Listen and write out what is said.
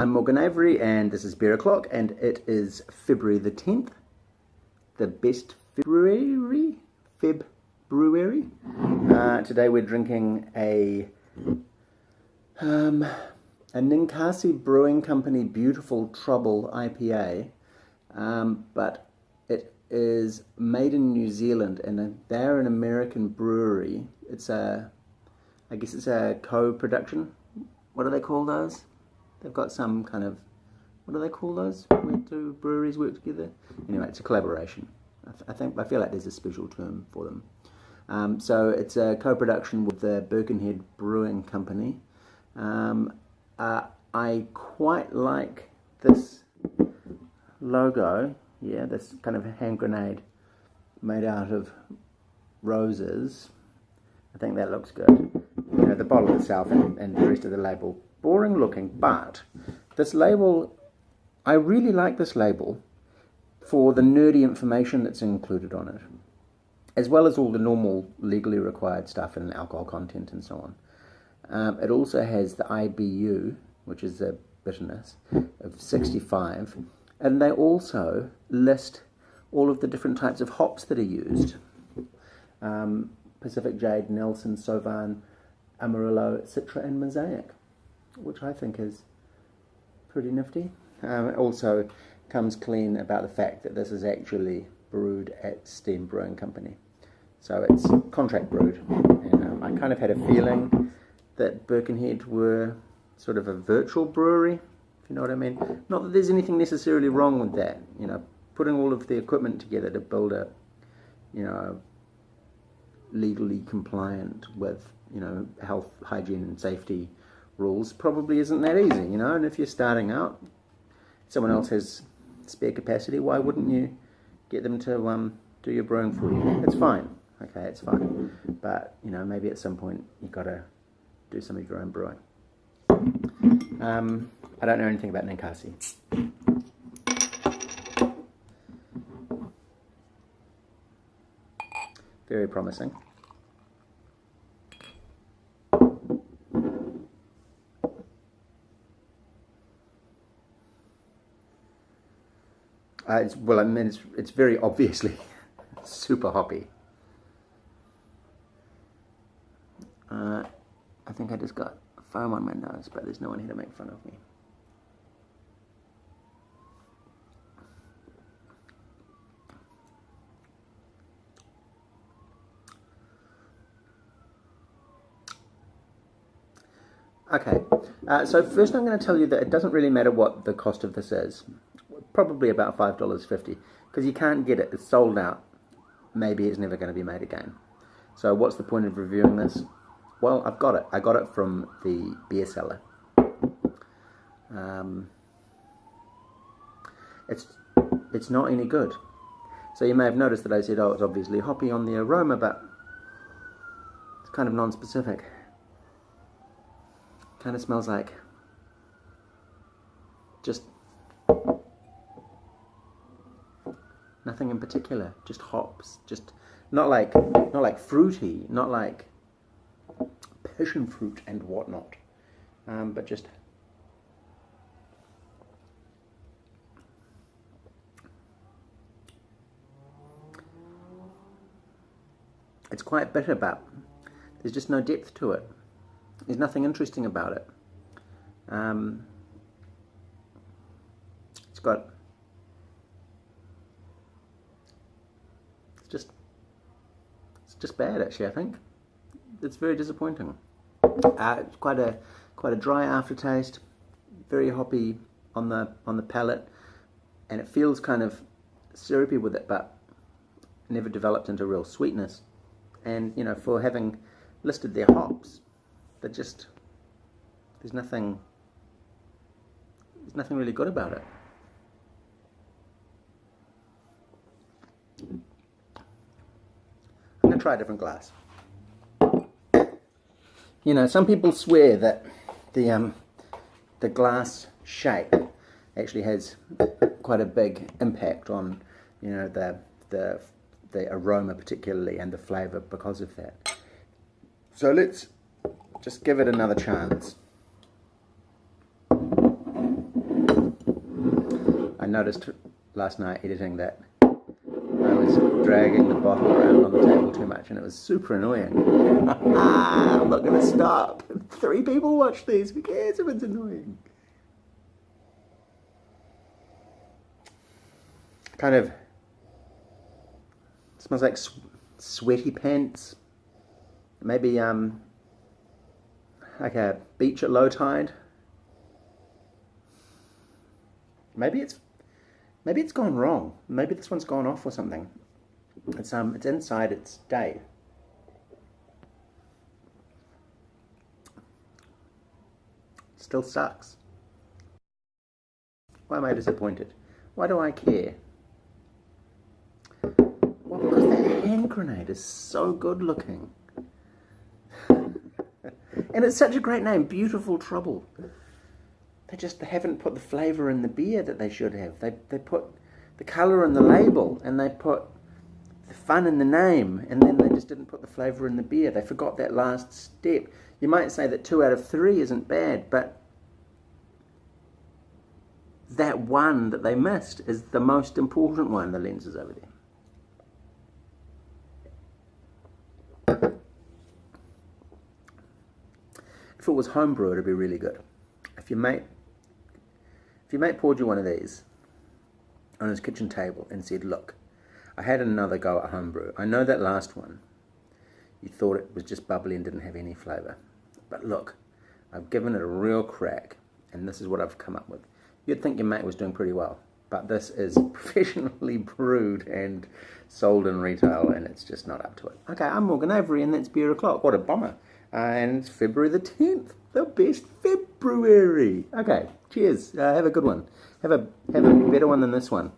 I'm Morgan Avery, and this is Beer O'Clock, and it is February the 10th, the best Febrewary. Today we're drinking a Ninkasi Brewing Company Beautiful Trouble IPA, but it is made in New Zealand, and they're an American brewery. I guess it's a co-production. What do they call those? They've got some kind of, what do they call those? Where two breweries work together? Anyway, it's a collaboration. I feel like there's a special term for them. So it's a co-production with the Birkenhead Brewing Company. I quite like this logo. Yeah, this kind of hand grenade made out of roses. I think that looks good. You know, the bottle itself and the rest of the label, boring looking, but this label, I really like this label for the nerdy information that's included on it, as well as all the normal legally required stuff and alcohol content and so on. It also has the IBU, which is the bitterness, of 65, and they also list all of the different types of hops that are used. Pacific Jade, Nelson, Sauvin, Amarillo, Citra, and Mosaic, which I think is pretty nifty. It also comes clean about the fact that this is actually brewed at Steam Brewing Company. So it's contract brewed. And I kind of had a feeling that Birkenhead were sort of a virtual brewery, if you know what I mean. Not that there's anything necessarily wrong with that. You know, putting all of the equipment together to build a, you know, legally compliant with, you know, health, hygiene and safety rules probably isn't that easy, you know. And if you're starting out, someone else has spare capacity, why wouldn't you get them to do your brewing for you? It's fine, okay, it's fine, but you know, maybe at some point you've got to do some of your own brewing. I don't know anything about Ninkasi. Very promising. Well, I mean, it's very obviously super hoppy. I think I just got foam on my nose, but there's no one here to make fun of me. Okay, so first I'm going to tell you that it doesn't really matter what the cost of this is. Probably about $5.50, because you can't get it. It's sold out. Maybe it's never going to be made again. So what's the point of reviewing this? Well, I've got it. I got it from the beer cellar. It's not any good. So you may have noticed that I said, oh, it's obviously hoppy on the aroma, but it's kind of non-specific. Kind of smells like just nothing in particular, just hops, just not like fruity, not like passion fruit and whatnot, but just it's quite bitter, but there's just no depth to it. There's nothing interesting about it. It's just bad, actually. I think it's very disappointing. It's quite a dry aftertaste, very hoppy on the palate, and it feels kind of syrupy with it, but never developed into real sweetness. And you know, for having listed their hops, there's nothing really good about it. I'm going to try a different glass. You know, some people swear that the glass shape actually has quite a big impact on, you know, the aroma particularly, and the flavour because of that. So let's just give it another chance. noticed last night editing that I was dragging the bottle around on the table too much, and it was super annoying. I'm not going to stop. 3 people watch these. Who cares if it's annoying? Kind of smells like sweaty pants. Maybe like a beach at low tide. Maybe it's gone wrong. Maybe this one's gone off or something. It's inside its day. Still sucks. Why am I disappointed? Why do I care? Well, because that hand grenade is so good looking. And it's such a great name, Beautiful Trouble. They haven't put the flavour in the beer that they should have. They put the colour in the label, and they put the fun in the name, and then they just didn't put the flavour in the beer. They forgot that last step. You might say that 2 out of 3 isn't bad, but that one that they missed is the most important one. The lens is over there. If it was homebrew, it'd be really good. If your mate poured you one of these on his kitchen table and said, look, I had another go at homebrew. I know that last one, you thought it was just bubbly and didn't have any flavour. But look, I've given it a real crack, and this is what I've come up with. You'd think your mate was doing pretty well, but this is professionally brewed and sold in retail, and it's just not up to it. Okay, I'm Morgan Avery, and that's Beer O'Clock. What a bummer. And it's February the 10th, the best Febrewary. Okay, cheers. Have a good one. Have a better one than this one.